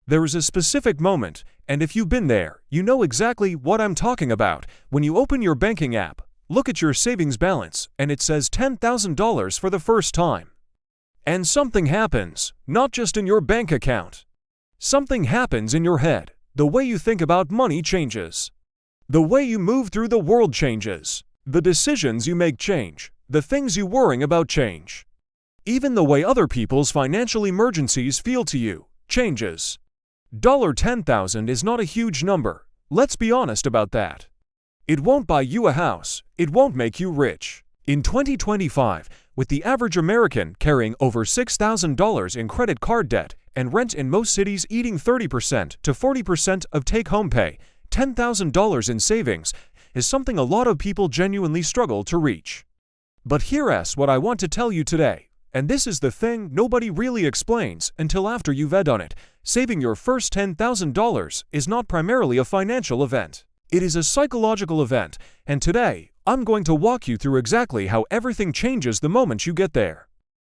There is a specific moment, and if you've been there, you know exactly what I'm talking about. When you open your banking app, look at your savings balance, and it says $10,000 for the first time. And something happens, not just in your bank account. Something happens in your head. The way you think about money changes. The way you move through the world changes. The decisions you make change. The things you worry about change. Even the way other people's financial emergencies feel to you changes. $10,000 is not a huge number. Let's be honest about that. It won't buy you a house. It won't make you rich. In 2025, with the average American carrying over $6,000 in credit card debt and rent in most cities eating 30% to 40% of take-home pay, $10,000 in savings is something a lot of people genuinely struggle to reach. But here's what I want to tell you today, and this is the thing nobody really explains until after you've done it. Saving your first $10,000 is not primarily a financial event. It is a psychological event, and today, I'm going to walk you through exactly how everything changes the moment you get there.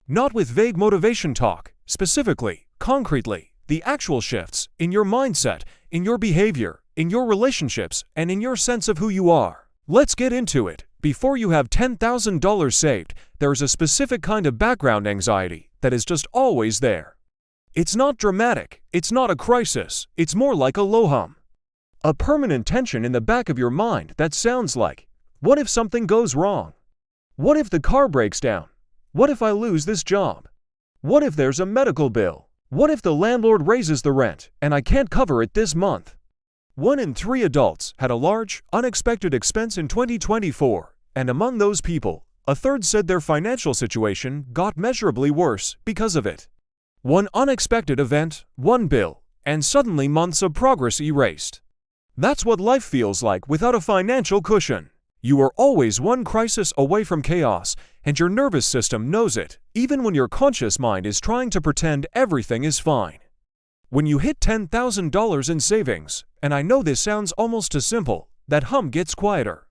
Not with vague motivation talk, specifically, concretely, the actual shifts in your mindset, in your behavior, in your relationships, and in your sense of who you are. Let's get into it. Before you have $10,000 saved, there is a specific kind of background anxiety that is just always there. It's not dramatic, it's not a crisis, it's more like a low hum. A permanent tension in the back of your mind that sounds like, what if something goes wrong? What if the car breaks down? What if I lose this job? What if there's a medical bill? What if the landlord raises the rent and I can't cover it this month? 1 in 3 adults had a large, unexpected expense in 2024, and among those people, a third said their financial situation got measurably worse because of it. One unexpected event, one bill, and suddenly months of progress erased. That's what life feels like without a financial cushion. You are always one crisis away from chaos, and your nervous system knows it, even when your conscious mind is trying to pretend everything is fine. When you hit $10,000 in savings, and I know this sounds almost too simple, that hum gets quieter.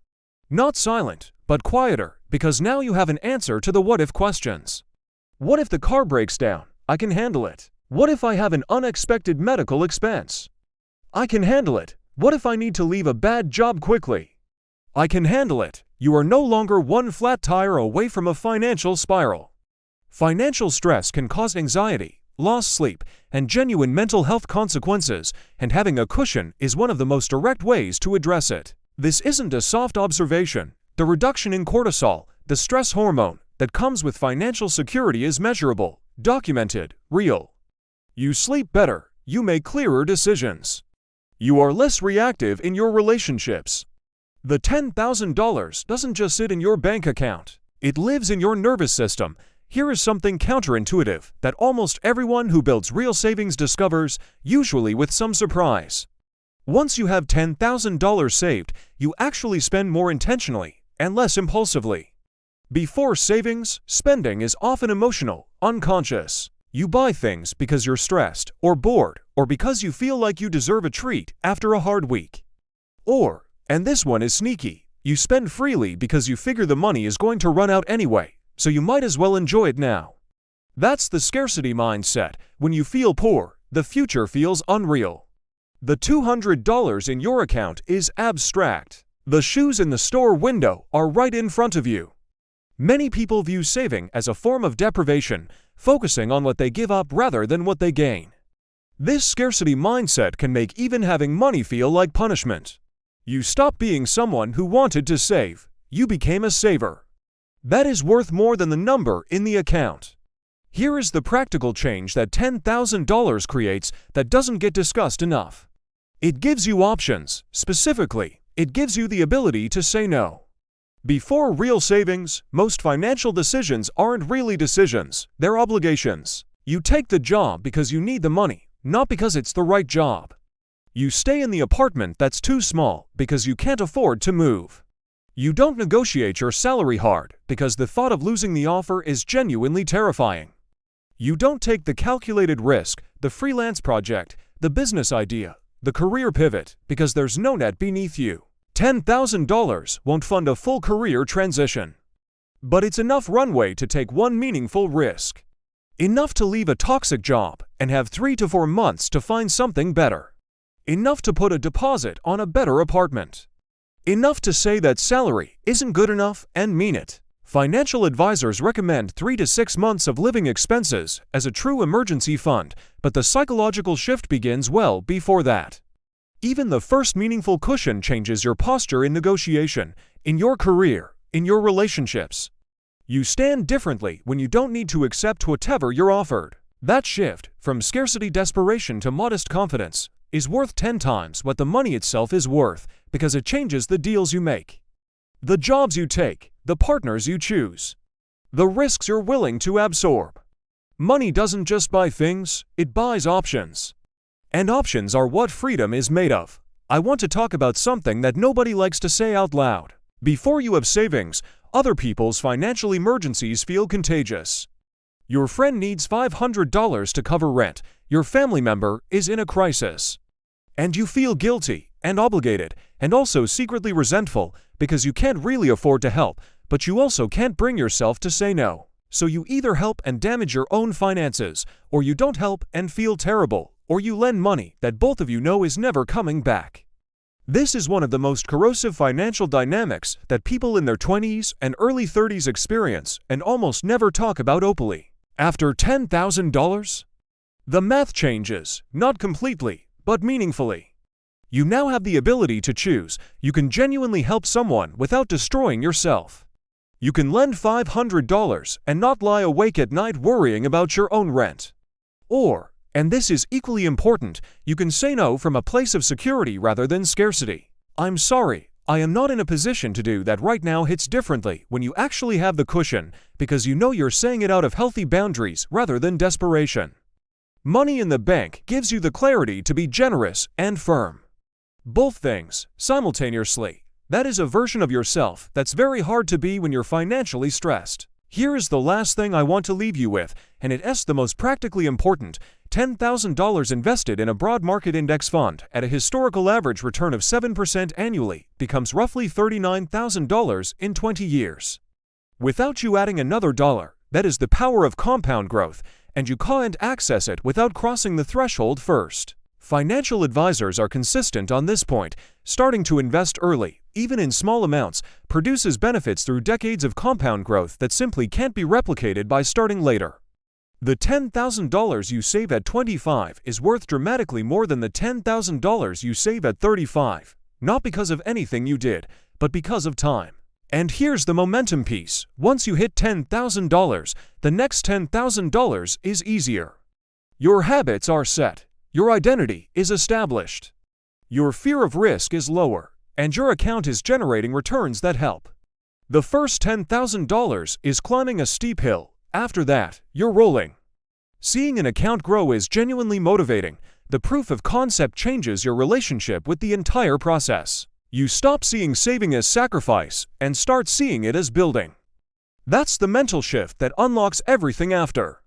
Not silent, but quieter, because now you have an answer to the what-if questions. What if the car breaks down? I can handle it. What if I have an unexpected medical expense? I can handle it. What if I need to leave a bad job quickly? I can handle it. You are no longer one flat tire away from a financial spiral. Financial stress can cause anxiety, lost sleep, and genuine mental health consequences, and having a cushion is one of the most direct ways to address it. This isn't a soft observation. The reduction in cortisol, the stress hormone, that comes with financial security is measurable, documented, real. You sleep better. You make clearer decisions. You are less reactive in your relationships. The $10,000 doesn't just sit in your bank account. It lives in your nervous system. Here is something counterintuitive that almost everyone who builds real savings discovers, usually with some surprise. Once you have $10,000 saved, you actually spend more intentionally and less impulsively. Before savings, spending is often emotional, unconscious. You buy things because you're stressed or bored or because you feel like you deserve a treat after a hard week. Or, and this one is sneaky, you spend freely because you figure the money is going to run out anyway, so you might as well enjoy it now. That's the scarcity mindset. When you feel poor, the future feels unreal. The $200 in your account is abstract. The shoes in the store window are right in front of you. Many people view saving as a form of deprivation, focusing on what they give up rather than what they gain. This scarcity mindset can make even having money feel like punishment. You stop being someone who wanted to save. You became a saver. That is worth more than the number in the account. Here is the practical change that $10,000 creates that doesn't get discussed enough. It gives you options. Specifically, it gives you the ability to say no. Before real savings, most financial decisions aren't really decisions, they're obligations. You take the job because you need the money, not because it's the right job. You stay in the apartment that's too small because you can't afford to move. You don't negotiate your salary hard because the thought of losing the offer is genuinely terrifying. You don't take the calculated risk, the freelance project, the business idea, the career pivot, because there's no net beneath you. $10,000 won't fund a full career transition. But it's enough runway to take one meaningful risk. Enough to leave a toxic job and have 3 to 4 months to find something better. Enough to put a deposit on a better apartment. Enough to say that salary isn't good enough and mean it. Financial advisors recommend 3 to 6 months of living expenses as a true emergency fund, but the psychological shift begins well before that. Even the first meaningful cushion changes your posture in negotiation, in your career, in your relationships. You stand differently when you don't need to accept whatever you're offered. That shift, from scarcity desperation to modest confidence, is worth 10 times what the money itself is worth because it changes the deals you make, the jobs you take, the partners you choose, the risks you're willing to absorb. Money doesn't just buy things, it buys options. And options are what freedom is made of. I want to talk about something that nobody likes to say out loud. Before you have savings, other people's financial emergencies feel contagious. Your friend needs $500 to cover rent. Your family member is in a crisis. And you feel guilty and obligated and also secretly resentful because you can't really afford to help, but you also can't bring yourself to say no. So you either help and damage your own finances, or you don't help and feel terrible, or you lend money that both of you know is never coming back. This is one of the most corrosive financial dynamics that people in their 20s and early 30s experience and almost never talk about openly. After $10,000? The math changes, not completely, but meaningfully. You now have the ability to choose. You can genuinely help someone without destroying yourself. You can lend $500 and not lie awake at night worrying about your own rent. Or, and this is equally important, you can say no from a place of security rather than scarcity. I'm sorry, I am not in a position to do that right now. Hits differently when you actually have the cushion because you know you're saying it out of healthy boundaries rather than desperation. Money in the bank gives you the clarity to be generous and firm. Both things, simultaneously. That is a version of yourself that's very hard to be when you're financially stressed. Here is the last thing I want to leave you with, and it's the most practically important. $10,000 invested in a broad market index fund at a historical average return of 7% annually becomes roughly $39,000 in 20 years. Without you adding another dollar, that is the power of compound growth, and you can't access it without crossing the threshold first. Financial advisors are consistent on this point. Starting to invest early, even in small amounts, produces benefits through decades of compound growth that simply can't be replicated by starting later. The $10,000 you save at 25 is worth dramatically more than the $10,000 you save at 35, not because of anything you did, but because of time. And here's the momentum piece. Once you hit $10,000, the next $10,000 is easier. Your habits are set. Your identity is established. Your fear of risk is lower, and your account is generating returns that help. The first $10,000 is climbing a steep hill. After that, you're rolling. Seeing an account grow is genuinely motivating. The proof of concept changes your relationship with the entire process. You stop seeing saving as sacrifice and start seeing it as building. That's the mental shift that unlocks everything after.